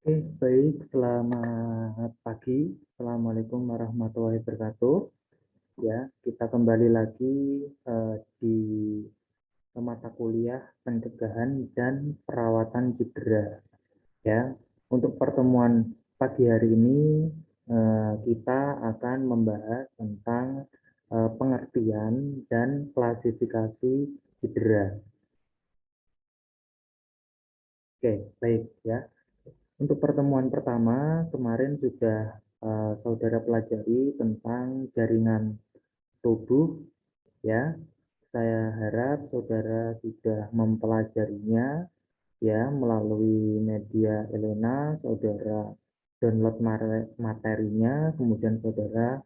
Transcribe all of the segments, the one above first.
Oke, baik. Selamat pagi. Assalamualaikum warahmatullahi wabarakatuh. Ya, kita kembali lagi di mata kuliah pencegahan dan perawatan cedera. Ya, untuk pertemuan pagi hari ini kita akan membahas tentang pengertian dan klasifikasi cedera. Oke, baik ya. Untuk pertemuan pertama, kemarin sudah saudara pelajari tentang jaringan tubuh, ya. Saya harap saudara sudah mempelajarinya, ya, melalui media Elena. Saudara download materinya, kemudian saudara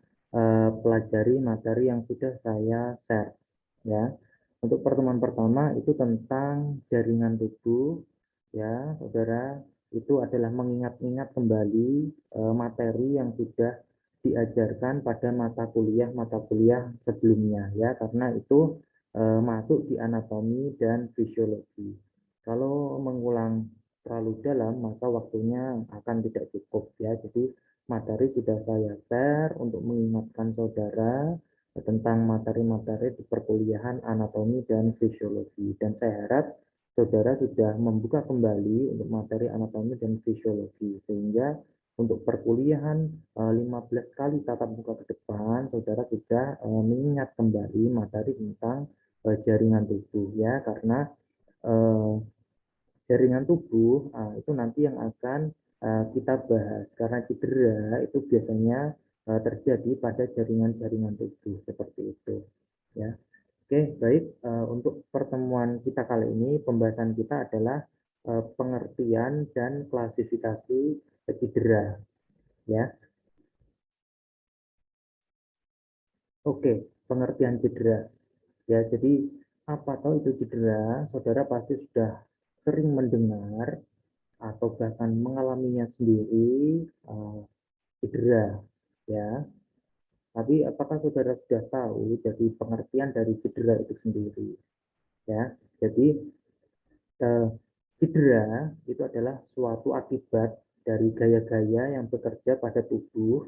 pelajari materi yang sudah saya share, ya. Untuk pertemuan pertama itu tentang jaringan tubuh, ya, saudara. Itu adalah mengingat-ingat kembali materi yang sudah diajarkan pada mata kuliah sebelumnya, ya, karena itu masuk di anatomi dan fisiologi. Kalau mengulang terlalu dalam, maka waktunya akan tidak cukup, ya. Jadi materi sudah saya share untuk mengingatkan saudara tentang materi-materi di perkuliahan anatomi dan fisiologi. Dan saya harap saudara sudah membuka kembali untuk materi anatomi dan fisiologi, sehingga untuk perkuliahan 15 kali tatap muka ke depan, saudara sudah mengingat kembali materi tentang jaringan tubuh, ya, karena eh, jaringan tubuh itu nanti yang akan kita bahas, karena cedera itu biasanya terjadi pada jaringan-jaringan tubuh seperti itu, ya. Oke, baik. Untuk pertemuan kita kali ini, pembahasan kita adalah pengertian dan klasifikasi cedera, ya. Oke, pengertian cedera. Ya, jadi apa tahu itu cedera? Saudara pasti sudah sering mendengar atau bahkan mengalaminya sendiri cedera, ya. Tapi apakah saudara sudah tahu jadi pengertian dari cedera itu sendiri, ya? Jadi eh, cedera itu adalah suatu akibat dari gaya-gaya yang bekerja pada tubuh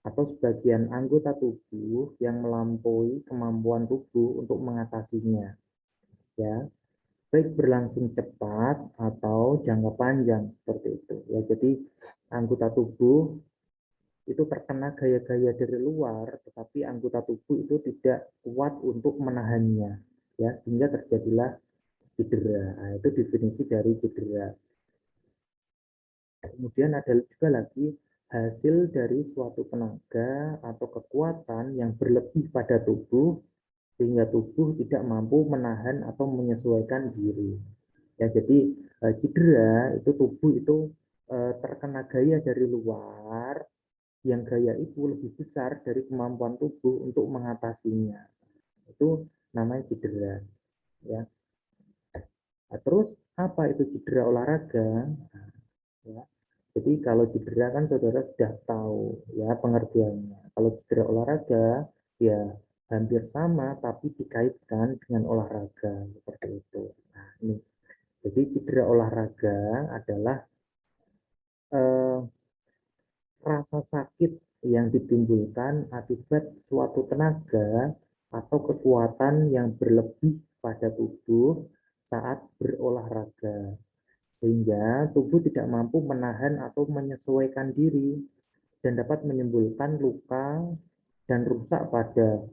atau sebagian anggota tubuh yang melampaui kemampuan tubuh untuk mengatasinya, ya, baik berlangsung cepat atau jangka panjang seperti itu, ya. Jadi anggota tubuh itu terkena gaya-gaya dari luar, tetapi anggota tubuh itu tidak kuat untuk menahannya, ya, sehingga terjadilah cedera. Nah, itu definisi dari cedera. Kemudian ada juga lagi hasil dari suatu tenaga atau kekuatan yang berlebih pada tubuh sehingga tubuh tidak mampu menahan atau menyesuaikan diri. Ya, jadi cedera itu tubuh itu terkena gaya dari luar yang gaya itu lebih besar dari kemampuan tubuh untuk mengatasinya. Itu namanya cedera, ya. Nah, terus apa itu cedera olahraga? Ya. Jadi kalau cedera kan saudara sudah tahu, ya, pengertiannya. Kalau cedera olahraga ya hampir sama tapi dikaitkan dengan olahraga seperti itu. Nah, ini. Jadi cedera olahraga adalah eh, rasa sakit yang ditimbulkan akibat suatu tenaga atau kekuatan yang berlebih pada tubuh saat berolahraga, sehingga tubuh tidak mampu menahan atau menyesuaikan diri dan dapat menimbulkan luka dan rusak pada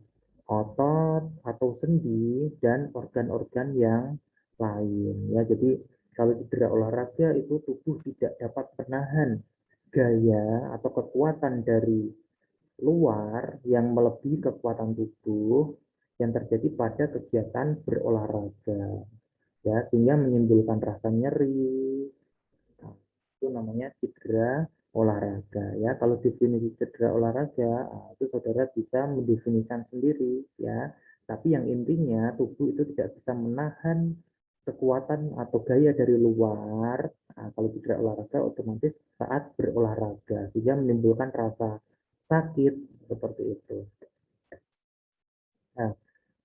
otot atau sendi dan organ-organ yang lain, ya. Jadi kalau cedera olahraga itu tubuh tidak dapat menahan gaya atau kekuatan dari luar yang melebihi kekuatan tubuh yang terjadi pada kegiatan berolahraga, ya, sehingga menimbulkan rasa nyeri. Nah, itu namanya cedera olahraga, ya. Kalau definisi cedera olahraga, itu saudara bisa mendefinisikan sendiri, ya. Tapi yang intinya tubuh itu tidak bisa menahan kekuatan atau gaya dari luar. Nah, kalau cedera olahraga otomatis saat berolahraga sehingga menimbulkan rasa sakit seperti itu. Nah,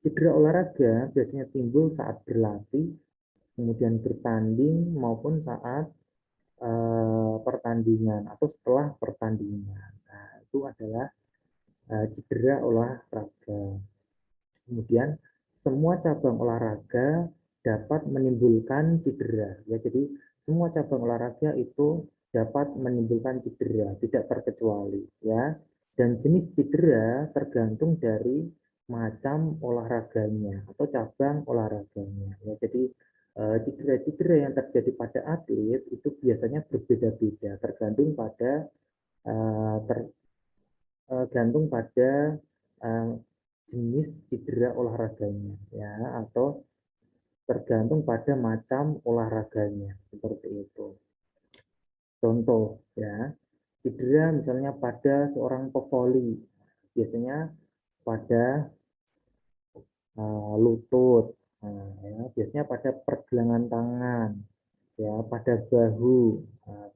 cedera olahraga biasanya timbul saat berlatih, kemudian bertanding maupun saat pertandingan atau setelah pertandingan. Nah, itu adalah cedera olahraga. Kemudian semua cabang olahraga dapat menimbulkan cedera. Ya, jadi semua cabang olahraga itu dapat menimbulkan cedera, tidak terkecuali. Ya, dan jenis cedera tergantung dari macam olahraganya atau cabang olahraganya. Ya, jadi cedera-cedera yang terjadi pada atlet itu biasanya berbeda-beda, tergantung pada tergantung pada uh, jenis cedera olahraganya, ya, atau tergantung pada macam olahraganya, seperti itu. Contoh, ya, cedera misalnya pada seorang pevoli, biasanya pada lutut, ya, biasanya pada pergelangan tangan, ya, pada bahu,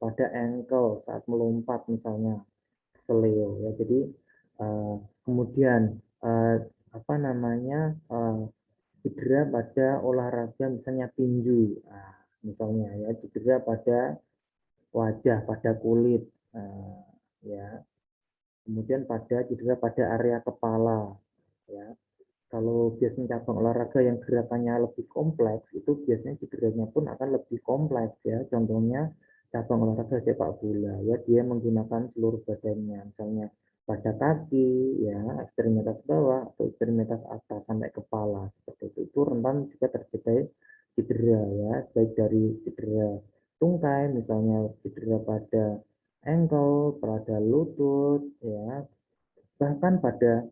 pada ankle saat melompat misalnya, seleo, ya. Jadi kemudian apa namanya cedera pada olahraga misalnya tinju, misalnya, ya, cedera pada wajah, pada kulit, ya, kemudian pada cedera pada area kepala, ya. Kalau biasanya cabang olahraga yang gerakannya lebih kompleks, itu biasanya cederanya pun akan lebih kompleks, ya. Contohnya cabang olahraga sepak bola, ya, dia menggunakan seluruh badannya, misalnya pada kaki, ya, ekstremitas bawah atau ekstremitas atas sampai kepala, seperti itu rentan juga terjadi cedera, ya, baik dari cedera tungkai, misalnya cedera pada ankle, pada lutut, ya, bahkan pada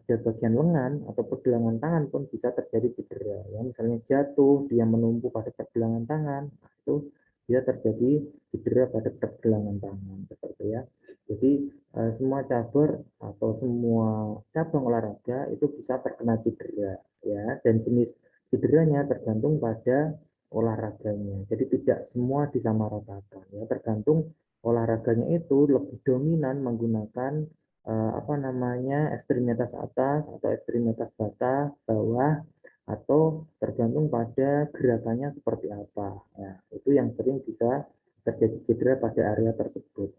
bagian lengan atau pergelangan tangan pun bisa terjadi cedera, ya, misalnya jatuh dia menumpu pada pergelangan tangan, itu bisa terjadi cedera pada pergelangan tangan, seperti, ya. Jadi semua cabang olahraga itu bisa terkena cedera, ya, dan jenis cederanya tergantung pada olahraganya, jadi tidak semua disamaratakan, ya, tergantung olahraganya itu lebih dominan menggunakan apa namanya ekstremitas atas atau ekstremitas bawah, atau tergantung pada gerakannya seperti apa. Nah, itu yang sering bisa terjadi cedera pada area tersebut.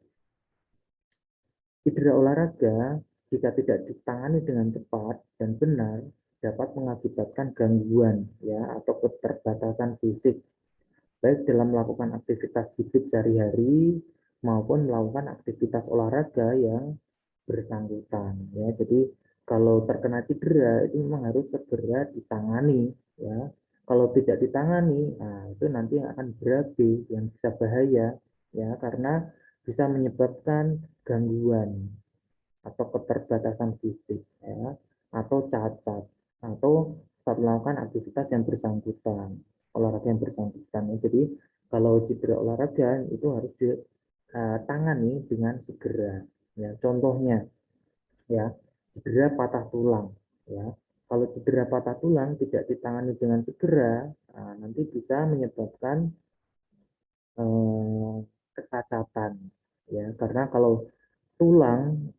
Cedera olahraga jika tidak ditangani dengan cepat dan benar dapat mengakibatkan gangguan, ya, atau keterbatasan fisik baik dalam melakukan aktivitas hidup sehari-hari maupun melakukan aktivitas olahraga yang bersangkutan, ya. Jadi kalau terkena cedera itu memang harus segera ditangani, ya. Kalau tidak ditangani, nah, itu nanti akan berabe yang bisa bahaya, ya, karena bisa menyebabkan gangguan atau keterbatasan fisik, ya, atau cacat, atau saat melakukan aktivitas yang bersangkutan, olahraga yang bersangkutan, ya. Jadi kalau cedera olahraga itu harus ditangani dengan segera, ya. Contohnya, ya, cedera patah tulang, ya. Kalau cedera patah tulang tidak ditangani dengan segera, nanti bisa menyebabkan kecacatan, ya, karena kalau tulang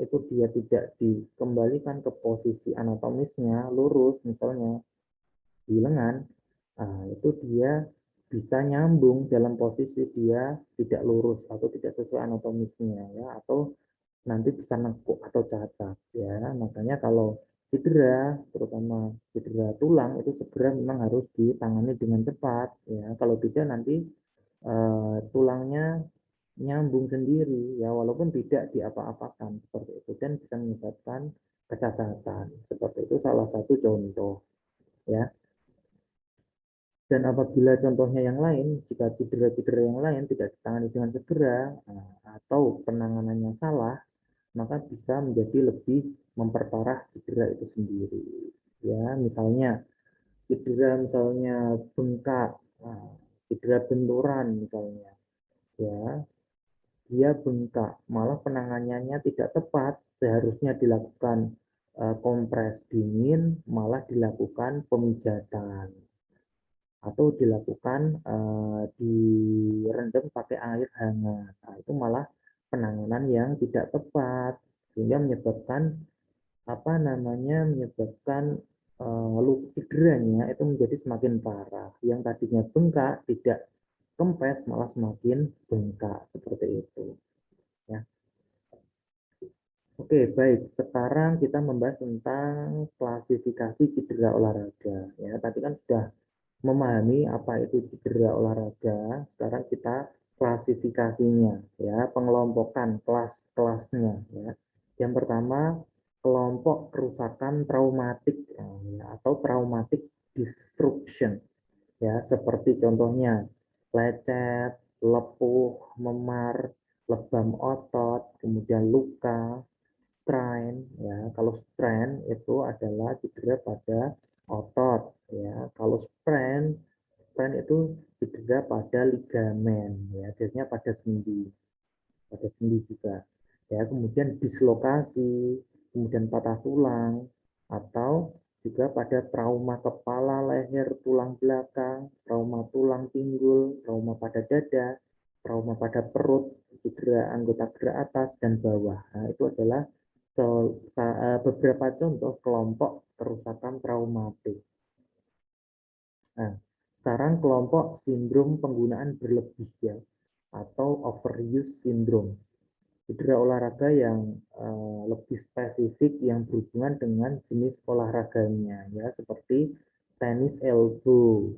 itu dia tidak dikembalikan ke posisi anatomisnya lurus, misalnya di lengan, itu dia bisa nyambung dalam posisi dia tidak lurus atau tidak sesuai anatomisnya, ya, atau nanti bisa nekuk atau cacat, ya. Makanya kalau cedera, terutama cedera tulang, itu segera memang harus ditangani dengan cepat, ya. Kalau tidak nanti tulangnya nyambung sendiri, ya, walaupun tidak diapa-apakan, seperti itu, dan bisa menyebabkan kecacatan, seperti itu salah satu contoh, ya. Dan apabila contohnya yang lain, jika cedera-cedera yang lain tidak ditangani dengan segera, atau penanganannya salah, maka bisa menjadi lebih memperparah cedera itu sendiri, ya. Misalnya bengkak, cedera benturan misalnya, ya, dia bengkak, malah penanganannya tidak tepat, seharusnya dilakukan kompres dingin, malah dilakukan pemijatan atau dilakukan direndam pakai air hangat. Nah, itu malah penanganan yang tidak tepat, sehingga menyebabkan cederanya itu menjadi semakin parah. Yang tadinya bengkak tidak kempes malah semakin bengkak seperti itu ya. Oke, baik. Sekarang kita membahas tentang klasifikasi cedera olahraga. Ya, tadi kan sudah memahami apa itu cedera olahraga. Sekarang kita klasifikasinya, ya, pengelompokan kelas-kelasnya. Ya. Yang pertama, kelompok kerusakan traumatik ya, atau traumatic disruption. Ya, seperti contohnya lecet, lepuh, memar, lebam otot, kemudian luka, strain ya. Kalau strain itu adalah cedera pada otot ya. Kalau sprain itu cedera pada ligamen ya, biasanya pada sendi juga ya. Kemudian dislokasi, kemudian patah tulang, atau juga pada trauma kepala, leher, tulang belakang, trauma tulang pinggul, trauma pada dada, trauma pada perut, cedera anggota gerak atas dan bawah. Nah, itu adalah beberapa contoh kelompok kerusakan traumatik. Nah, sekarang kelompok sindrom penggunaan berlebih ya, atau overuse syndrome. Cedera olahraga yang lebih spesifik yang berhubungan dengan jenis olahraganya ya, seperti tenis elbow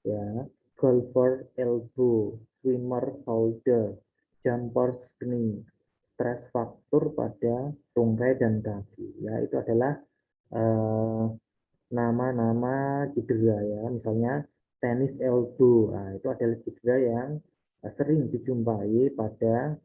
ya, golfer elbow, swimmer shoulder, jumper knee, stress faktor pada tungkai dan kaki ya. Itu adalah eh, nama-nama cedera ya. Misalnya tenis elbow, nah, itu adalah cedera yang sering dijumpai pada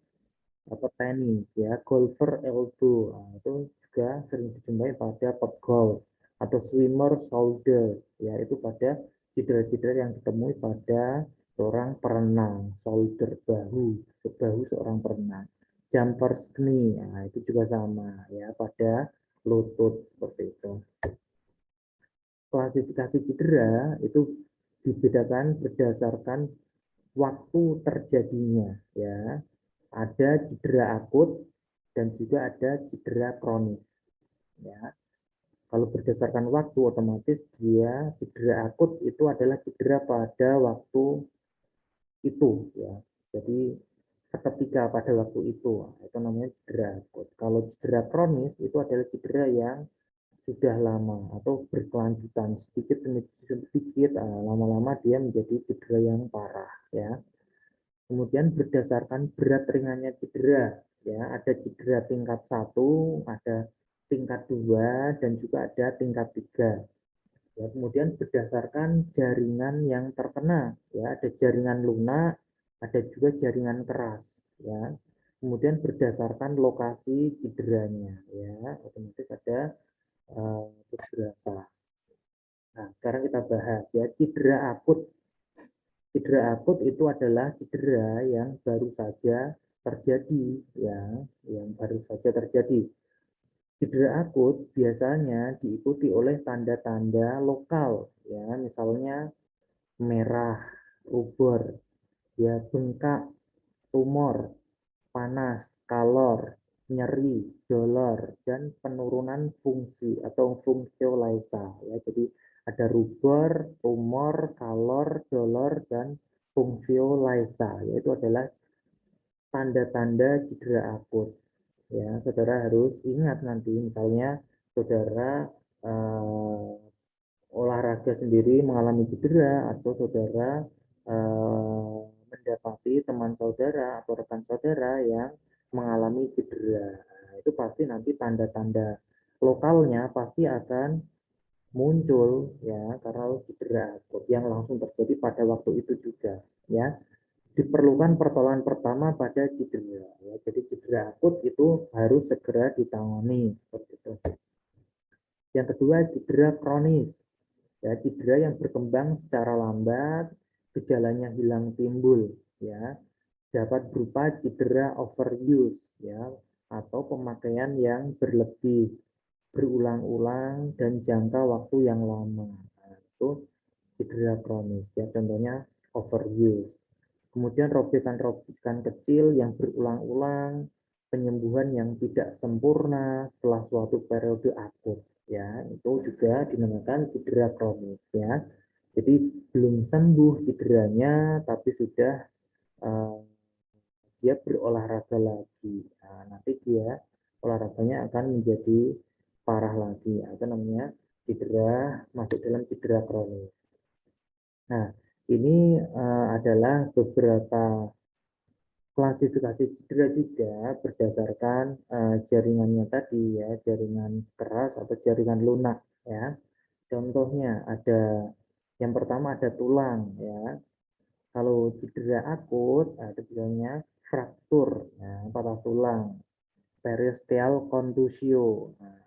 apa tenis ya. Golfer elbow, nah, itu juga sering dijumpai pada pegolf. Atau swimmer shoulder ya, itu pada cedera-cedera yang ditemui pada seorang perenang, shoulder bahu bahu seorang perenang. Jumper knee, nah, itu juga sama ya, pada lutut seperti itu. Klasifikasi cedera itu dibedakan berdasarkan waktu terjadinya ya. Ada cedera akut dan juga ada cedera kronis ya. Kalau berdasarkan waktu, otomatis dia cedera akut itu adalah cedera pada waktu itu ya. Jadi seketika pada waktu itu namanya cedera akut. Kalau cedera kronis itu adalah cedera yang sudah lama atau berkelanjutan sedikit demi sedikit, lama-lama dia menjadi cedera yang parah ya. Kemudian berdasarkan berat ringannya cedera ya, ada cedera tingkat 1, ada tingkat 2, dan juga ada tingkat 3 ya. Kemudian berdasarkan jaringan yang terkena ya, ada jaringan lunak, ada juga jaringan keras ya. Kemudian berdasarkan lokasi cederanya ya, otomatis ada beberapa. Nah, sekarang kita bahas ya, cedera akut. Cedera akut itu adalah cedera yang baru saja terjadi ya, yang baru saja terjadi. Cedera akut biasanya diikuti oleh tanda-tanda lokal ya, misalnya merah, rubor, ya, bengkak, tumor, panas, kalor, nyeri, dolor, dan penurunan fungsi atau fungsiolisa ya. Jadi ada rubor, tumor, kalor, dolor, dan fungsiolisa, yaitu adalah tanda-tanda cedera akut ya. Saudara harus ingat nanti misalnya saudara eh, olahraga sendiri mengalami cedera, atau saudara mendapati teman saudara atau rekan saudara yang mengalami cedera. Nah, itu pasti nanti tanda-tanda lokalnya pasti akan muncul ya, karena cedera akut yang langsung terjadi pada waktu itu juga ya. Diperlukan pertolongan pertama pada cedera ya. Jadi cedera akut itu harus segera ditangani seperti itu. Yang kedua, cedera kronis ya, cedera yang berkembang secara lambat, gejalanya hilang timbul ya, dapat berupa cedera overuse ya, atau pemakaian yang berlebih, berulang-ulang, dan jangka waktu yang lama. Nah, itu cedera kronis ya, contohnya overuse. Kemudian robekan-robekan kecil yang berulang-ulang, penyembuhan yang tidak sempurna setelah suatu periode akut ya, itu juga dinamakan cedera kronis ya. Jadi belum sembuh cederanya, tapi sudah uh, dia berolahraga lagi. Nah, nanti dia olahraganya akan menjadi parah lagi, atau namanya cedera, masuk dalam cedera kronis. Nah, ini adalah beberapa klasifikasi cedera juga berdasarkan jaringannya tadi ya, jaringan keras atau jaringan lunak ya. Contohnya ada yang pertama ada tulang ya. Kalau cedera akut, itu bilangnya fraktur, nah, patah tulang, periosteal contusio. Nah,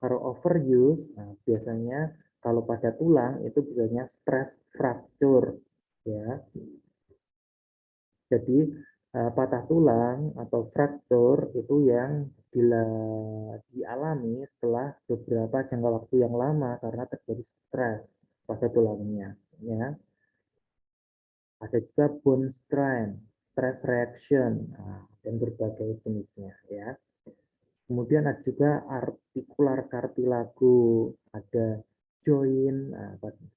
kalau overuse, nah, biasanya kalau pada tulang itu biasanya stress fracture, ya. Jadi patah tulang atau fracture itu yang bila dialami setelah beberapa jangka waktu yang lama karena terjadi stres pada tulangnya, ya. Ada juga bone strain, stress reaction, nah, dan berbagai jenisnya, ya. Kemudian ada juga artikular cartilago, ada join,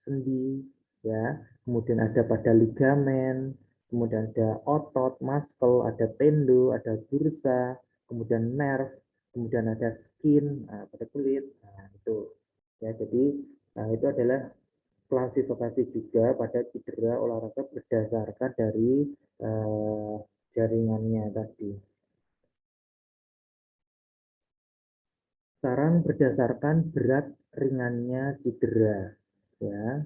sendi, ya. Kemudian ada pada ligamen, kemudian ada otot, muscle, ada tendo, ada bursa, kemudian nerve, kemudian ada skin, pada kulit. Nah, itu ya. Jadi itu adalah klasifikasi juga pada cedera olahraga berdasarkan dari uh, jaringannya tadi. Sekarang berdasarkan berat ringannya cedera, ya,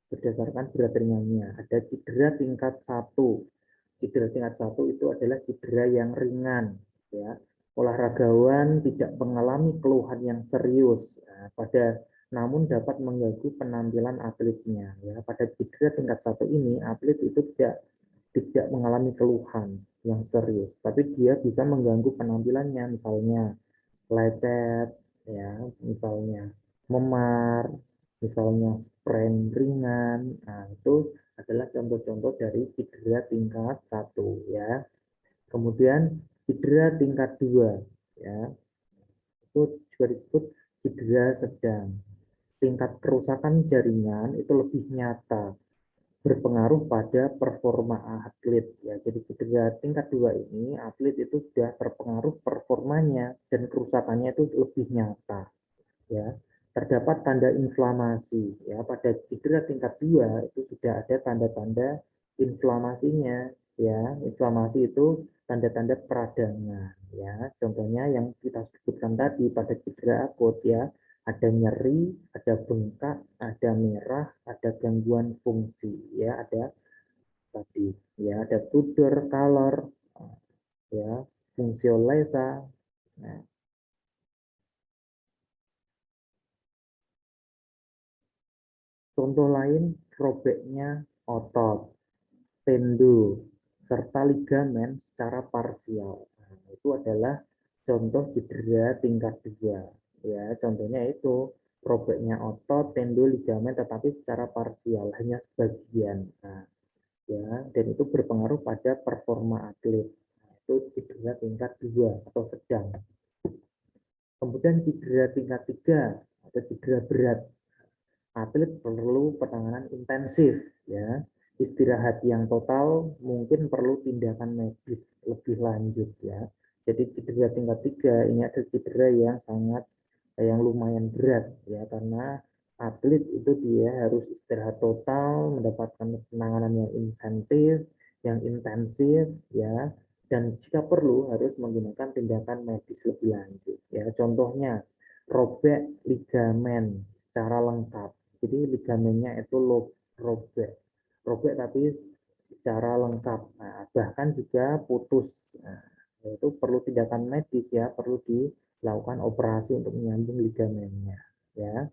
berdasarkan berat ringannya. Ada cedera tingkat 1. Cedera tingkat 1 itu adalah cedera yang ringan, ya. Olahragawan tidak mengalami keluhan yang serius, nah, namun dapat mengganggu penampilan atletnya, ya. Pada cedera tingkat 1 ini, atlet itu tidak mengalami keluhan yang serius, tapi dia bisa mengganggu penampilannya, misalnya lecet, ya, misalnya memar, misalnya sprain ringan. Nah, itu adalah contoh-contoh dari cedera tingkat 1 ya. Kemudian cedera tingkat 2 ya, itu juga disebut cedera sedang. Tingkat kerusakan jaringan itu lebih nyata, berpengaruh pada performa atlet ya. Jadi cedera tingkat 2 ini atlet itu sudah terpengaruh performanya dan kerusakannya itu lebih nyata ya. Terdapat tanda inflamasi ya. Pada cedera tingkat 2 itu sudah ada tanda-tanda inflamasinya ya. Inflamasi itu tanda-tanda peradangan ya. Contohnya yang kita sebutkan tadi pada cedera akut ya, ada nyeri, ada bengkak, ada merah, ada gangguan fungsi ya, ada tadi ya, ada tudor color ya, fungsio lesa. Nah, contoh lain robeknya otot, tendo, serta ligamen secara parsial. Nah, itu adalah contoh cedera tingkat 2. Ya, contohnya itu robeknya otot, tendo, ligamen, tetapi secara parsial, hanya sebagian. Nah, ya, dan itu berpengaruh pada performa atlet. Nah, itu cedera tingkat 2 atau sedang. Kemudian cedera tingkat 3 atau cedera berat. Atlet perlu penanganan intensif ya, istirahat yang total, mungkin perlu tindakan medis lebih lanjut ya. Jadi cedera tingkat 3 ini ada cedera yang sangat yang lumayan berat ya, karena atlet itu dia harus istirahat total, mendapatkan penanganan yang insentif, yang intensif ya, dan jika perlu harus menggunakan tindakan medis lebih lanjut ya. Contohnya robek ligamen secara lengkap. Jadi ligamennya itu robek, robek tapi secara lengkap. Nah, bahkan juga putus. Nah, itu perlu tindakan medis ya, perlu dilakukan operasi untuk menyambung ligamennya ya.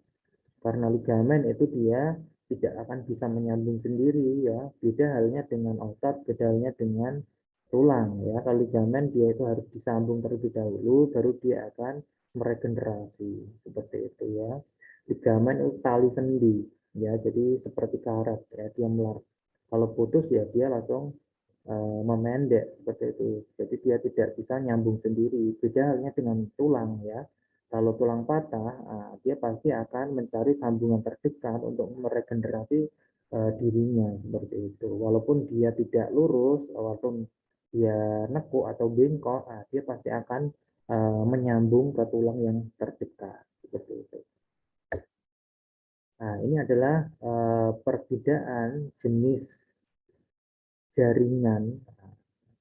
Karena ligamen itu dia tidak akan bisa menyambung sendiri ya. Beda halnya dengan otot, beda halnya dengan tulang ya. Kalau ligamen dia itu harus disambung terlebih dahulu, baru dia akan meregenerasi seperti itu ya. Ligamen itu tali sendi ya, jadi seperti karet ya, dia melar. Kalau putus ya dia langsung memendek seperti itu. Jadi dia tidak bisa nyambung sendiri. Beda halnya dengan tulang ya. Kalau tulang patah, dia pasti akan mencari sambungan terdekat untuk meregenerasi dirinya seperti itu. Walaupun dia tidak lurus, walaupun dia nekuk atau bengkok, dia pasti akan menyambung ke tulang yang terdekat seperti itu. Nah, ini adalah perbedaan jenis jaringan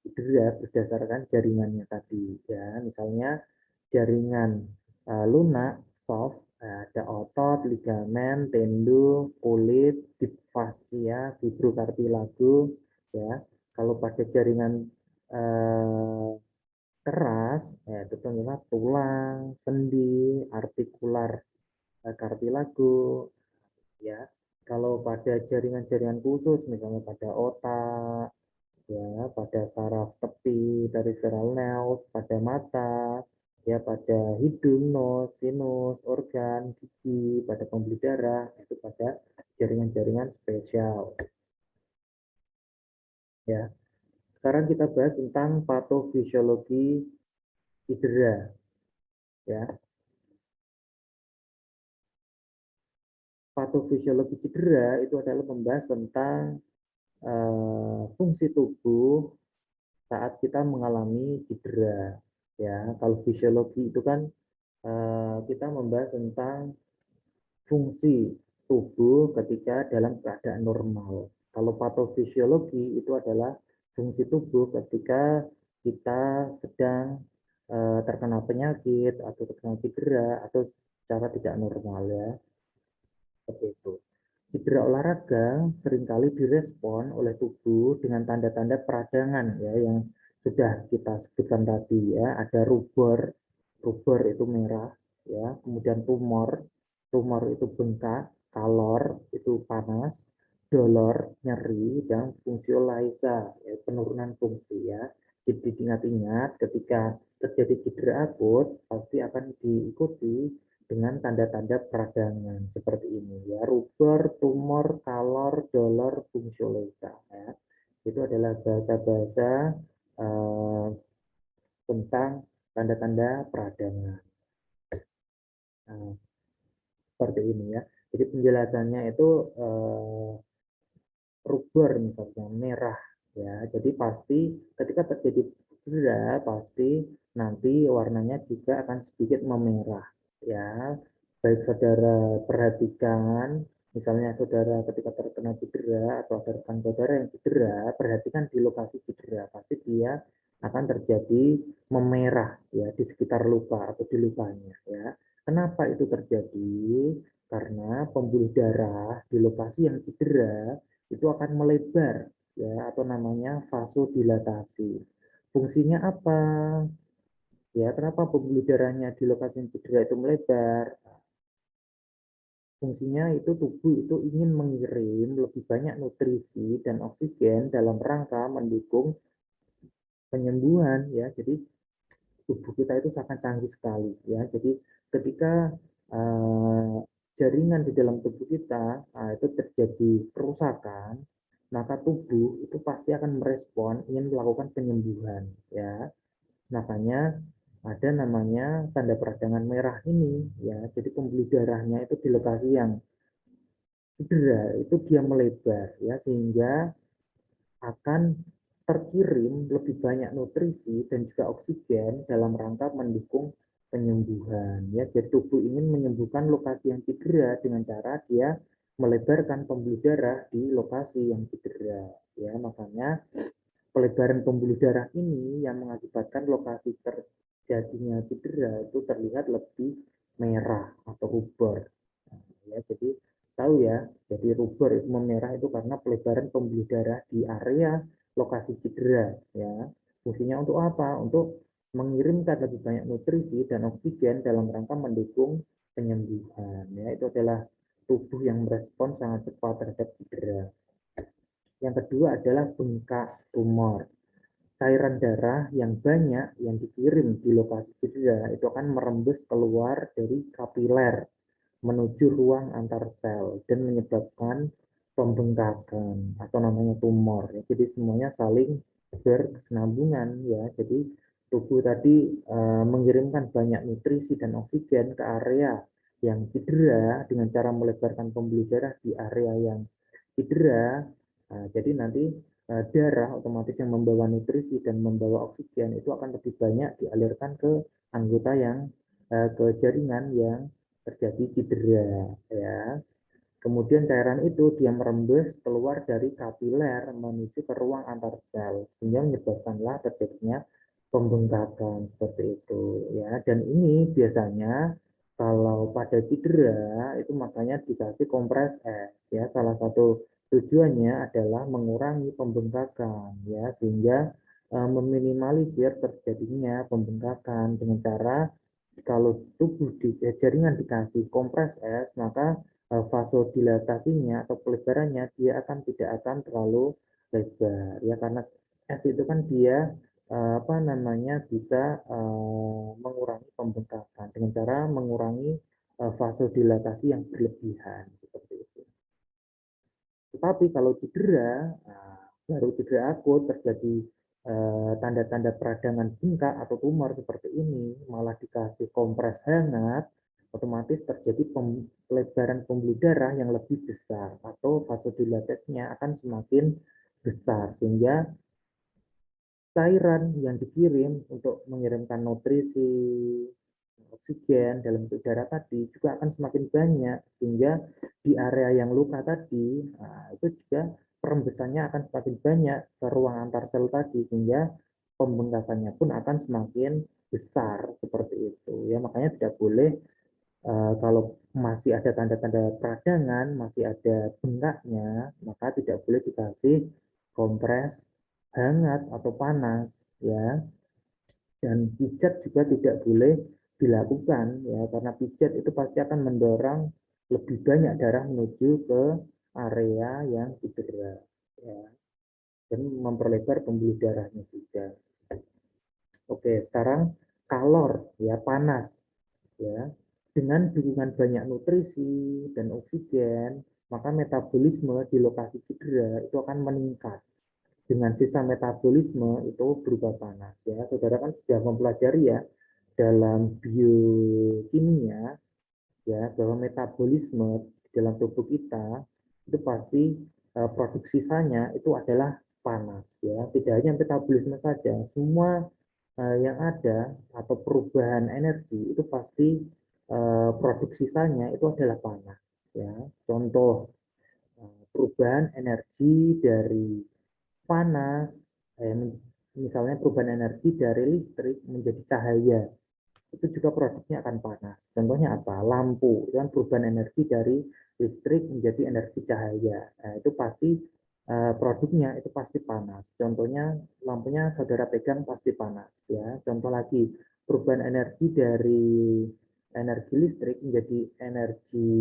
cedera berdasarkan jaringannya tadi ya. Misalnya jaringan lunak, soft, ada otot, ligamen, tendon, kulit, deep fascia, fibrokartilago ya. Kalau pada jaringan keras ya itu contohnya tulang, sendi, artikular, kartilago ya. Kalau pada jaringan-jaringan khusus misalnya pada otak ya, pada saraf tepi dari peripheral nerve, pada mata, ya pada hidung, nose, sinus, organ, gigi, pada pembuluh darah, itu pada jaringan-jaringan spesial. Ya, sekarang kita bahas tentang patofisiologi cedera. Ya, patofisiologi cedera itu adalah membahas tentang fungsi tubuh saat kita mengalami cedera. Ya, kalau fisiologi itu kan kita membahas tentang fungsi tubuh ketika dalam keadaan normal. Kalau patofisiologi itu adalah fungsi tubuh ketika kita sedang terkena penyakit atau terkena cedera atau secara tidak normal ya. Seperti itu. Cedera olahraga seringkali direspon oleh tubuh dengan tanda-tanda peradangan ya yang sudah kita sebutkan tadi ya. Ada rubor, rubor itu merah ya, kemudian tumor, tumor itu bengkak, kalor itu panas, dolor nyeri dan fungsiolaisa ya, penurunan fungsi ya. Jadi diingat-ingat ketika terjadi cedera akut pasti akan diikuti dengan tanda-tanda peradangan seperti ini ya, rubor, tumor, kalor, dolor, fungsioloisa ya. Itu adalah bahasa-bahasa eh, tentang tanda-tanda peradangan. Nah, seperti ini ya. Jadi penjelasannya itu rubber misalnya merah ya. Jadi pasti ketika terjadi cedera pasti nanti warnanya juga akan sedikit memerah ya. Baik saudara perhatikan misalnya saudara ketika terkena cedera atau ada rekan saudara yang cedera, perhatikan di lokasi cedera pasti dia akan terjadi memerah ya di sekitar luka atau di lukanya ya. Kenapa itu terjadi? Karena pembuluh darah di lokasi yang cedera itu akan melebar ya atau namanya vasodilatasi. Fungsinya apa? Ya, kenapa pembuluh darahnya di lokasi yang cedera itu melebar? Fungsinya itu tubuh itu ingin mengirim lebih banyak nutrisi dan oksigen dalam rangka mendukung penyembuhan ya. Jadi tubuh kita itu sangat canggih sekali ya. Jadi ketika uh, jaringan di dalam tubuh kita itu terjadi kerusakan, maka tubuh itu pasti akan merespon ingin melakukan penyembuhan ya. Makanya ada namanya tanda peradangan merah ini ya. Jadi pembuluh darahnya itu di lokasi yang cedera itu dia melebar ya sehingga akan terkirim lebih banyak nutrisi dan juga oksigen dalam rangka mendukung penyembuhan ya. Jadi tubuh ingin menyembuhkan lokasi yang cedera dengan cara dia melebarkan pembuluh darah di lokasi yang cedera ya. Makanya pelebaran pembuluh darah ini yang mengakibatkan lokasi terjadinya cedera itu terlihat lebih merah atau rubor ya. Jadi tahu ya, jadi rubber itu memerah itu karena pelebaran pembuluh darah di area lokasi cedera ya. Fungsinya untuk apa? Untuk mengirimkan lebih banyak nutrisi dan oksigen dalam rangka mendukung penyembuhan ya. Itu adalah tubuh yang merespon sangat cepat terhadap cedera. Yang kedua adalah bengkak tumor. Cairan darah yang banyak yang dikirim di lokasi cedera itu akan merembes keluar dari kapiler menuju ruang antar sel dan menyebabkan pembengkakan atau namanya tumor. Jadi semuanya saling berkesinambungan ya. Jadi tubuh tadi mengirimkan banyak nutrisi dan oksigen ke area yang cedera dengan cara melebarkan pembuluh darah di area yang cedera. Jadi nanti darah otomatis yang membawa nutrisi dan membawa oksigen itu akan lebih banyak dialirkan ke anggota yang ke jaringan yang terjadi cedera, ya. Kemudian cairan itu dia merembes keluar dari kapiler menuju ke ruang antar sel sehingga menyebabkanlah terjadinya pembengkakan seperti itu, ya. Dan ini biasanya kalau pada cedera itu makanya dikasih kompres es, ya. Salah satu tujuannya adalah mengurangi pembengkakan, ya, sehingga meminimalisir terjadinya pembengkakan dengan cara kalau tubuh di jaringan dikasih kompres es, maka vasodilatasinya atau pelebarannya dia tidak akan terlalu lebar, ya, karena es itu kan dia apa namanya bisa mengurangi pembengkakan dengan cara mengurangi vasodilatasi yang berlebihan seperti itu. Tetapi kalau cedera, baru cedera akut terjadi tanda-tanda peradangan bengkak atau tumor seperti ini, malah dikasih kompres hangat, otomatis terjadi pelebaran pembuluh darah yang lebih besar atau vasodilatasinya akan semakin besar sehingga cairan yang dikirim untuk mengirimkan nutrisi, oksigen dalam bentuk darah tadi juga akan semakin banyak sehingga di area yang luka tadi itu juga perembesannya akan semakin banyak ke ruang antar sel tadi sehingga pembengkakannya pun akan semakin besar seperti itu, ya. Makanya tidak boleh kalau masih ada tanda-tanda peradangan, masih ada bengkaknya, maka tidak boleh dikasih kompres hangat atau panas, ya. Dan pijat juga tidak boleh dilakukan, ya, karena pijat itu pasti akan mendorong lebih banyak darah menuju ke area yang cedera, ya, dan memperlebar pembuluh darahnya juga. Oke, sekarang kalor, ya, panas, ya. Dengan dukungan banyak nutrisi dan oksigen, maka metabolisme di lokasi cedera itu akan meningkat. Dengan sisa metabolisme itu berupa panas, ya. Saudara kan sudah mempelajari, ya, dalam biokimia, ya, bahwa metabolisme di dalam tubuh kita itu pasti produk sisanya itu adalah panas, ya. Tidak hanya metabolisme saja, semua yang ada atau perubahan energi itu pasti produk sisanya itu adalah panas, ya. Contoh perubahan energi dari panas, misalnya perubahan energi dari listrik menjadi cahaya, itu juga produknya akan panas. Contohnya apa? Lampu, itu kan perubahan energi dari listrik menjadi energi cahaya. Nah, itu pasti produknya itu pasti panas. Contohnya lampunya saudara pegang pasti panas, ya. Contoh lagi perubahan energi dari energi listrik menjadi energi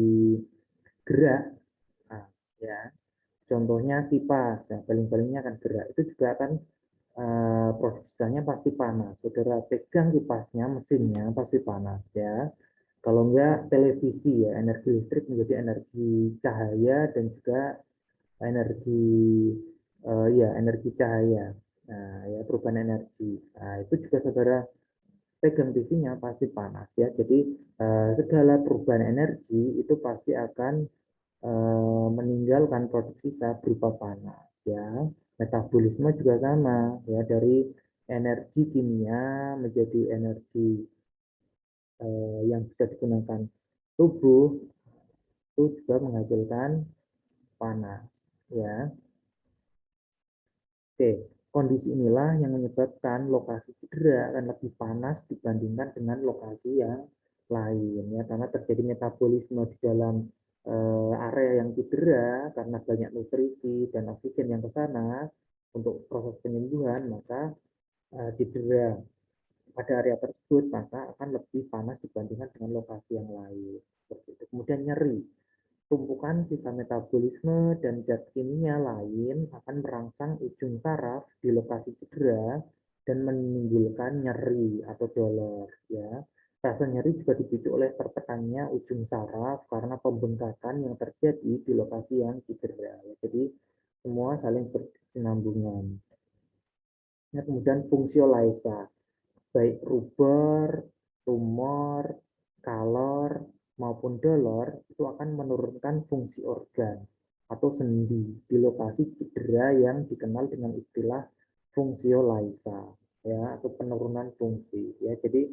gerak, nah, ya. Contohnya kipas, ya, baling-balingnya akan gerak, itu juga akan produksinya pasti panas. Saudara pegang kipasnya, mesinnya pasti panas, ya. Kalau enggak televisi, ya, energi listrik menjadi energi cahaya dan juga energi ya energi cahaya. Nah, ya, perubahan energi. Nah, itu juga saudara pegang TV-nya pasti panas, ya. Jadi segala perubahan energi itu pasti akan meninggalkan produksi sisa berupa panas, ya. Metabolisme juga sama, ya, dari energi kimia menjadi energi yang bisa digunakan tubuh itu juga menghasilkan panas, ya. Oke, kondisi inilah yang menyebabkan lokasi cedera akan lebih panas dibandingkan dengan lokasi yang lain, ya, karena terjadi metabolisme di dalam area yang cedera karena banyak nutrisi dan oksigen yang ke sana untuk proses penyembuhan, maka cedera pada area tersebut maka akan lebih panas dibandingkan dengan lokasi yang lain. Seperti itu. Kemudian nyeri. Tumpukan sisa metabolisme dan zat kimia lain akan merangsang ujung saraf di lokasi cedera dan menimbulkan nyeri atau dolor, ya. Rasa nyeri juga dipicu oleh tertekannya ujung saraf karena pembengkakan yang terjadi di lokasi yang cedera, ya. Jadi semua saling berkesinambungan. Ya, kemudian fungsi lysa. baik rubor, tumor, kalor, maupun dolor itu akan menurunkan fungsi organ atau sendi di lokasi cedera yang dikenal dengan istilah fungsiolaisa, ya, atau penurunan fungsi, ya. Jadi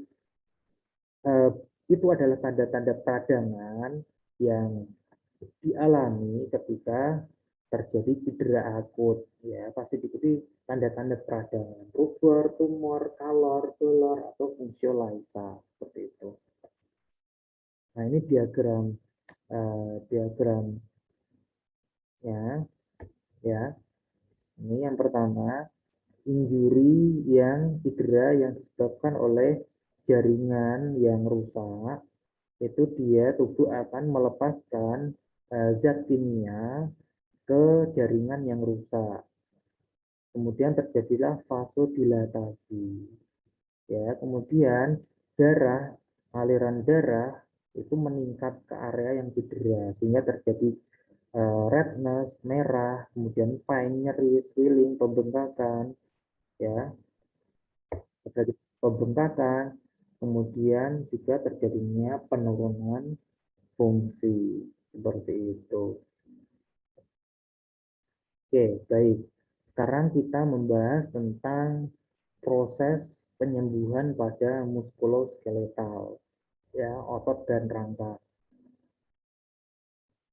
eh, itu adalah tanda-tanda peradangan yang dialami ketika terjadi cedera akut, ya, pasti diikuti tanda-tanda peradangan rubor, tumor, kalor, dolor, atau fungsiolaisa seperti itu. Nah, ini diagram ya. Ini yang pertama, injury yang cedera yang disebabkan oleh jaringan yang rusak, itu dia tubuh akan melepaskan zat kimia ke jaringan yang rusak. Kemudian terjadilah vasodilatasi. Ya, kemudian aliran darah itu meningkat ke area yang cedera sehingga terjadi redness, merah, kemudian pain, nyeri, swelling, pembengkakan, ya, terjadi pembengkakan, kemudian juga terjadinya penurunan fungsi seperti itu. Oke, baik. Sekarang kita membahas tentang proses penyembuhan pada muskuloskeletal, ya, otot dan rangka.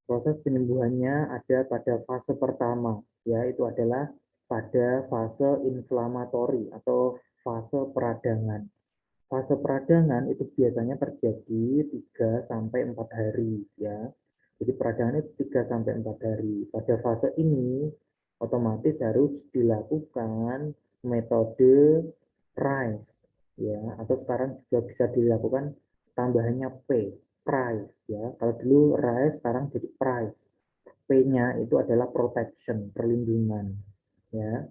Proses penyembuhannya ada pada fase pertama, ya, itu adalah pada fase inflamatori atau fase peradangan. Fase peradangan itu biasanya terjadi 3 sampai 4 hari, ya. Jadi peradangan itu 3 sampai 4 hari. Pada fase ini otomatis harus dilakukan metode RICE, ya, atau sekarang juga bisa dilakukan tambahannya price, ya. Kalau dulu RICE, sekarang jadi price. P-nya itu adalah protection, perlindungan, ya.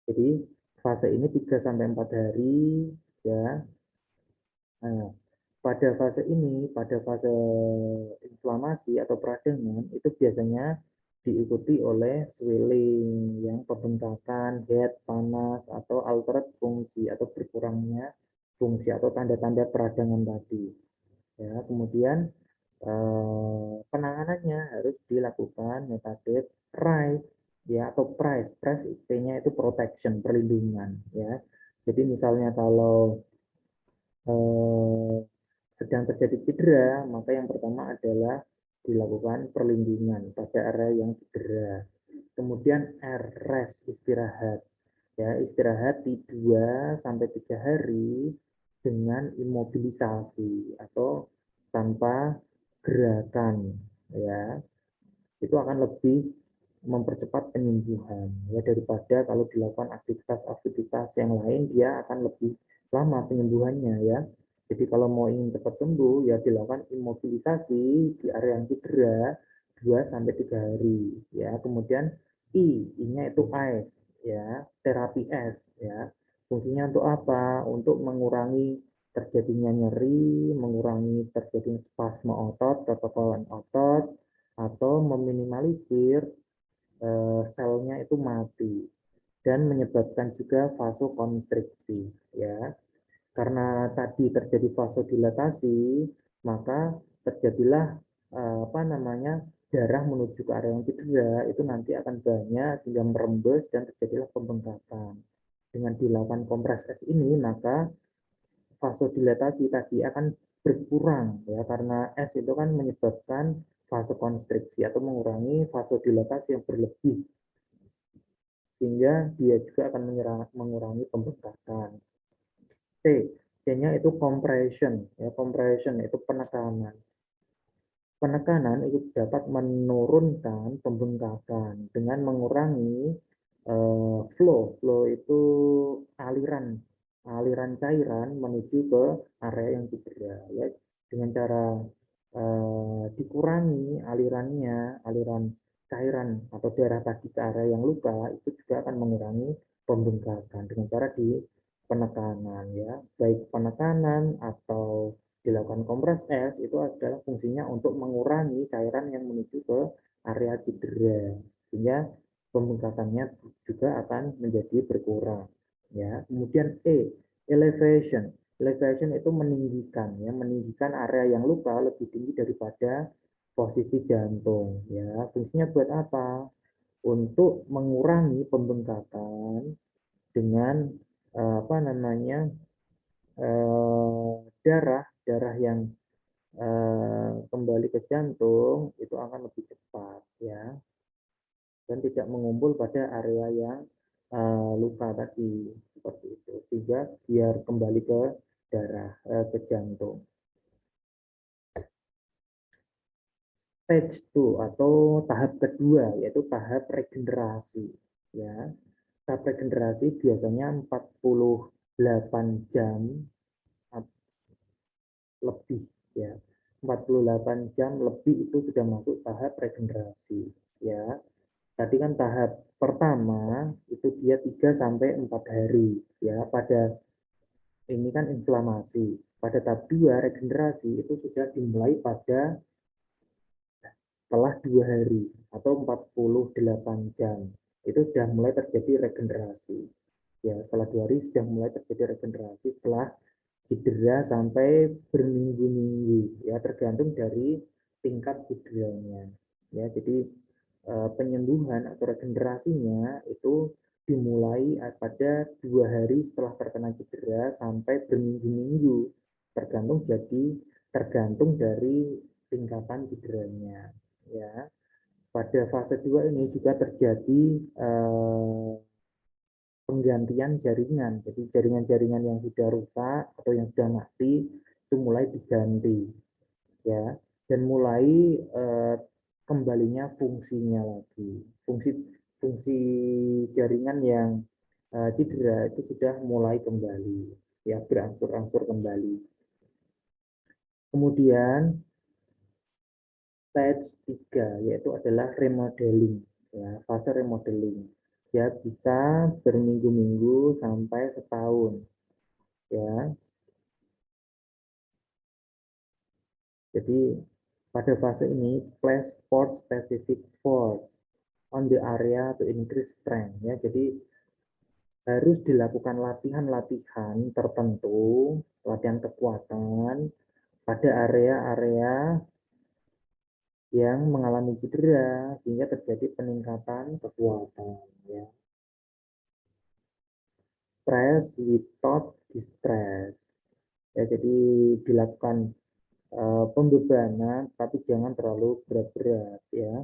Jadi fase ini 3 sampai 4 hari, ya. Nah, pada fase inflamasi atau peradangan, itu biasanya diikuti oleh swelling, yang pembengkakan, head, panas, atau altered fungsi, atau berkurangnya fungsi atau tanda-tanda peradangan tadi. Ya, kemudian penanganannya harus dilakukan metode RICE, ya, atau price. Price P-nya itu protection, perlindungan, ya. Jadi misalnya kalau eh, sedang terjadi cedera, maka yang pertama adalah dilakukan perlindungan pada area yang cedera. Kemudian rest, istirahat. Ya, istirahat di 2 sampai 3 hari dengan imobilisasi atau tanpa gerakan, ya. Itu akan lebih mempercepat penyembuhan, ya, daripada kalau dilakukan aktivitas-aktivitas yang lain, dia akan lebih lama penyembuhannya, ya. Jadi kalau mau ingin cepat sembuh, ya dilakukan imobilisasi di area yang cedera 2 sampai 3 hari, ya. Kemudian I-nya itu ice, ya, terapi es, ya. Fungsinya untuk apa? Untuk mengurangi terjadinya nyeri, mengurangi terjadinya spasme otot, kekakuan otot, atau meminimalisir selnya itu mati dan menyebabkan juga vasokonstriksi, ya. Karena tadi terjadi vasodilatasi, maka terjadilah apa namanya, darah menuju ke area yang cedera itu nanti akan banyak sehingga merembes dan terjadilah pembengkakan. Dengan dilakukan kompres es ini, maka vasodilatasi tadi akan berkurang, ya, karena es itu kan menyebabkan vasokonstriksi atau mengurangi vasodilatasi yang berlebih sehingga dia juga akan mengurangi pembengkakan. C, C-nya itu compression, ya, compression itu penekanan. Penekanan itu dapat menurunkan pembengkakan dengan mengurangi flow itu aliran aliran cairan menuju ke area yang cedera, ya. Dengan cara dikurangi aliran cairan atau darah tadi ke area yang luka, itu juga akan mengurangi pembengkakan dengan cara di penekanan, ya, baik penekanan atau dilakukan kompres es, itu adalah fungsinya untuk mengurangi cairan yang menuju ke area cedera sehingga pembengkakannya juga akan menjadi berkurang, ya. Kemudian E, Elevation. Elevation itu meninggikan, ya, meninggikan area yang luka lebih tinggi daripada posisi jantung. Ya, fungsinya buat apa? Untuk mengurangi pembengkakan dengan apa namanya darah darah yang kembali ke jantung itu akan lebih cepat, ya, dan tidak mengumpul pada area yang luka tadi seperti itu, sehingga biar kembali ke darah ke jantung. Stage 2 atau tahap kedua yaitu tahap regenerasi, ya. Tahap regenerasi biasanya 48 jam lebih, ya. 48 jam lebih itu sudah masuk tahap regenerasi, ya. Tadi kan tahap pertama itu dia 3 sampai 4 hari, ya. Pada ini kan inflamasi. Pada tahap 2 regenerasi itu sudah dimulai pada setelah 2 hari atau 48 jam. Itu sudah mulai terjadi regenerasi. Ya, setelah 2 hari sudah mulai terjadi regenerasi setelah cedera sampai berminggu-minggu, ya, tergantung dari tingkat cederanya, ya. Jadi penyembuhan atau regenerasinya itu dimulai pada 2 hari setelah terkena cedera sampai berminggu-minggu, tergantung dari tingkatan cederanya, ya. Pada fase 2 ini juga terjadi penggantian jaringan. Jadi jaringan-jaringan yang sudah rusak atau yang sudah mati itu mulai diganti, ya, dan mulai kembalinya fungsinya lagi. Fungsi fungsi jaringan yang cedera itu sudah mulai kembali, ya, berangsur-angsur kembali. Kemudian stage 3 yaitu adalah remodeling, ya, fase remodeling. Ya, bisa berminggu-minggu sampai setahun, ya. Jadi pada fase ini place sport specific force on the area to increase strength, ya. Jadi harus dilakukan latihan-latihan tertentu, latihan kekuatan pada area-area yang mengalami cedera sehingga terjadi peningkatan kekuatan, ya. Stress without distress, ya, jadi dilakukan pembebanan tapi jangan terlalu berat-berat, ya.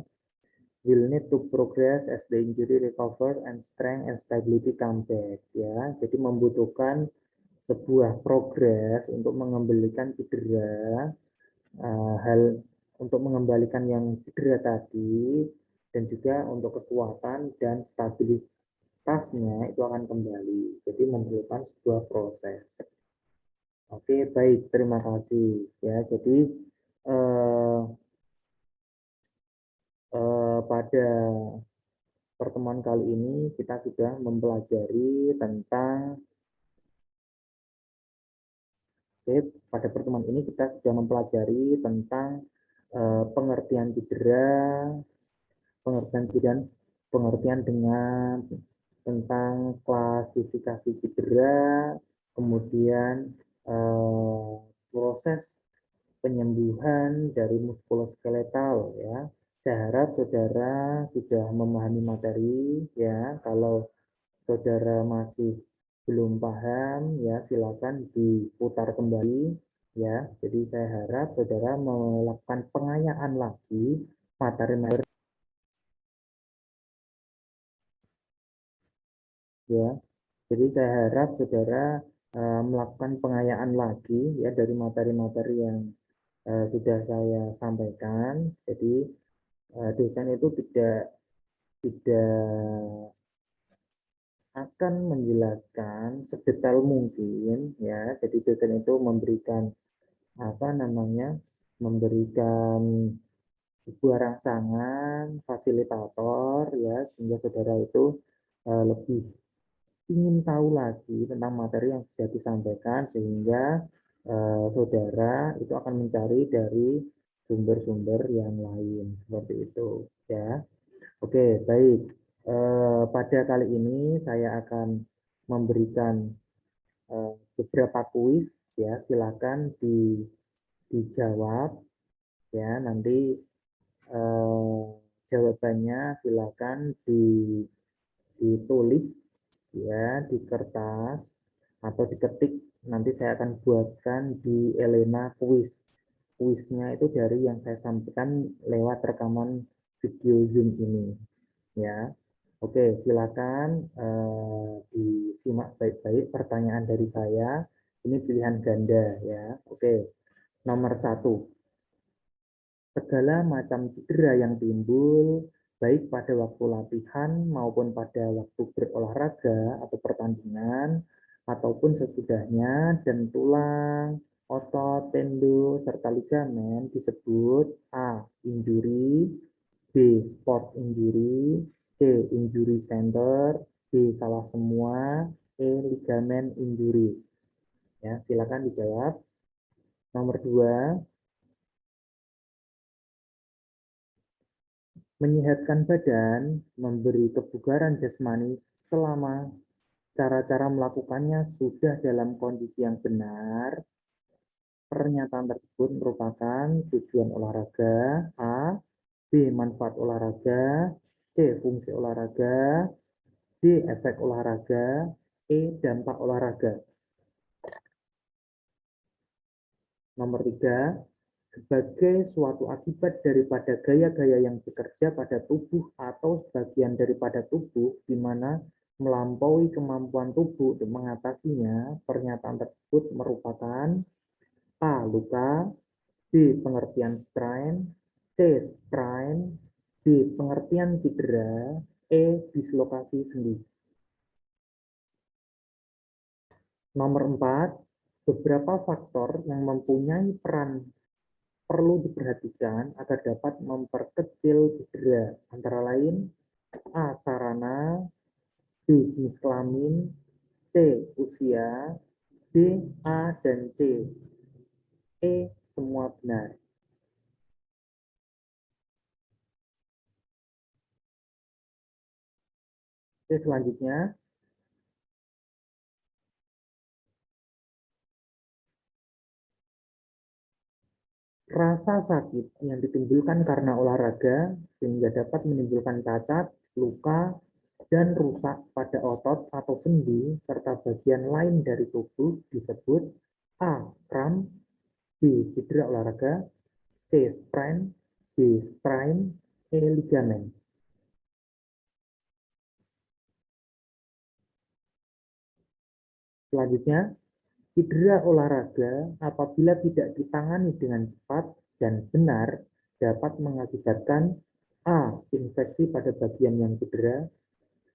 Will need to progress as the injury recover and strength and stability come back, ya. Jadi membutuhkan sebuah progres untuk mengembalikan cedera, hal untuk mengembalikan yang cedera tadi, dan juga untuk kekuatan dan stabilitasnya itu akan kembali. Jadi memerlukan sebuah proses. Oke, baik, terima kasih, ya. Jadi pada pertemuan kali ini kita sudah mempelajari tentang pada pertemuan ini kita sudah mempelajari tentang pengertian cedera, pengertian dengan tentang klasifikasi cedera, kemudian proses penyembuhan dari muskuloskeletal, ya. Saya harap saudara sudah memahami materi, ya. Kalau saudara masih belum paham, ya, silakan diputar kembali, ya. Jadi saya harap saudara melakukan pengayaan lagi materi-materi, ya. Jadi saya harap saudara melakukan pengayaan lagi, ya, dari materi-materi yang sudah saya sampaikan. Jadi dosen itu tidak akan menjelaskan sedetail mungkin, ya. Jadi dosen itu memberikan apa namanya memberikan sebuah rangsangan fasilitator, ya, sehingga saudara itu lebih ingin tahu lagi tentang materi yang sudah disampaikan, sehingga saudara itu akan mencari dari sumber-sumber yang lain seperti itu, ya. Oke, baik. Pada kali ini saya akan memberikan beberapa kuis ya, silakan dijawab ya. Nanti jawabannya silakan ditulis ya di kertas atau diketik. Nanti saya akan buatkan di Elena quiz. Quiznya itu dari yang saya sampaikan lewat rekaman video Zoom ini ya. Oke, silakan disimak baik-baik pertanyaan dari saya. Ini pilihan ganda ya. Oke, nomor 1. Segala macam cedera yang timbul, baik pada waktu latihan maupun pada waktu berolahraga atau pertandingan, ataupun sesudahnya, dan tulang, otot, tendon, serta ligamen disebut A. Injury, B. Sport injury, C. Injury center, D. Salah semua, E. Ligamen injury. Ya, silakan dijawab. Nomor 2. Menyehatkan badan, memberi kebugaran jasmani selama cara-cara melakukannya sudah dalam kondisi yang benar. Pernyataan tersebut merupakan tujuan olahraga, A. B. Manfaat olahraga, C. Fungsi olahraga, D. Efek olahraga, E. Dampak olahraga. Nomor 3. Sebagai suatu akibat daripada gaya-gaya yang bekerja pada tubuh atau sebagian daripada tubuh di mana melampaui kemampuan tubuh untuk mengatasinya, pernyataan tersebut merupakan A. Luka, B. Pengertian strain, C. Sprain, D. Pengertian cedera, E. Dislokasi sendi. Nomor 4. Beberapa faktor yang mempunyai peran perlu diperhatikan agar dapat memperkecil cedera, antara lain A. Sarana, B. Jenis kelamin, C. Usia, D. A dan C. E. Semua benar. Oke, selanjutnya rasa sakit yang ditimbulkan karena olahraga sehingga dapat menimbulkan cacat, luka, dan rusak pada otot atau sendi serta bagian lain dari tubuh disebut A. Kram, B. Cedera olahraga, C. Sprain, D. Sprain, E. Ligamen. Selanjutnya, cedera olahraga apabila tidak ditangani dengan cepat dan benar dapat mengakibatkan A. Infeksi pada bagian yang cedera,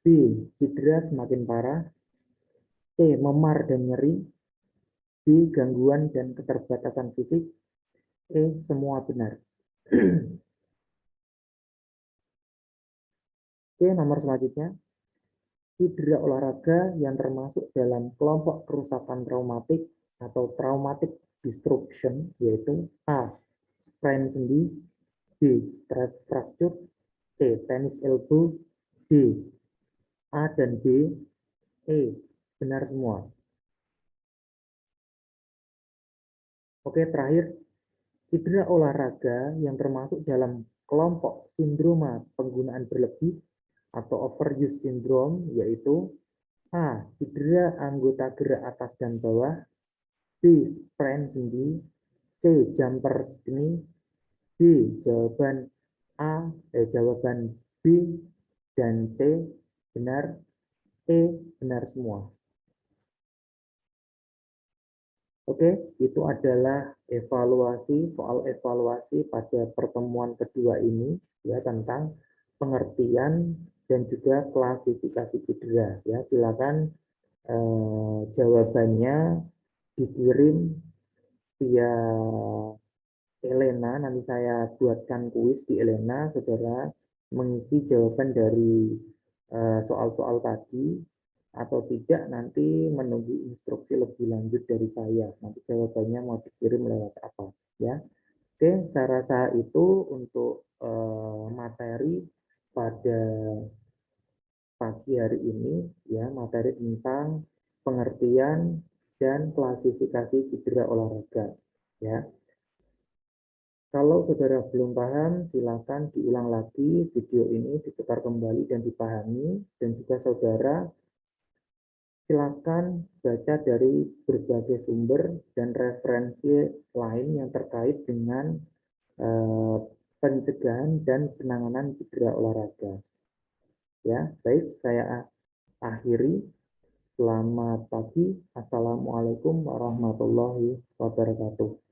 B. Cedera semakin parah, C. Memar dan nyeri, D. Gangguan dan keterbatasan fisik, E. Semua benar. Oke, nomor selanjutnya. Cedera olahraga yang termasuk dalam kelompok kerusakan traumatik atau traumatic disruption yaitu A. Sprain sendi, B. Stress fracture, C. Tennis elbow, D. A dan B, E. Benar semua. Oke, terakhir. Cedera olahraga yang termasuk dalam kelompok sindroma penggunaan berlebih atau overuse syndrome yaitu A. Cedera anggota gerak atas dan bawah, B. Sprain sendi, C. Jumper knie, D. Jawaban B dan C benar, E benar semua. Oke, itu adalah soal evaluasi pada pertemuan kedua ini ya tentang pengertian dan juga klasifikasi cedera ya. Silakan jawabannya dikirim via Elena, nanti saya buatkan kuis di Elena, saudara mengisi jawaban dari soal-soal tadi atau tidak nanti menunggu instruksi lebih lanjut dari saya. Nanti jawabannya mau dikirim lewat apa ya. Oke, saya rasa itu untuk materi pada pagi hari ini ya, materi tentang pengertian dan klasifikasi cedera olahraga. Ya, kalau saudara belum paham, silakan diulang lagi video ini, diputar kembali dan dipahami, dan juga saudara silakan baca dari berbagai sumber dan referensi lain yang terkait dengan pencegahan dan penanganan cedera olahraga. Ya, baik, saya akhiri. Selamat pagi. Assalamualaikum warahmatullahi wabarakatuh.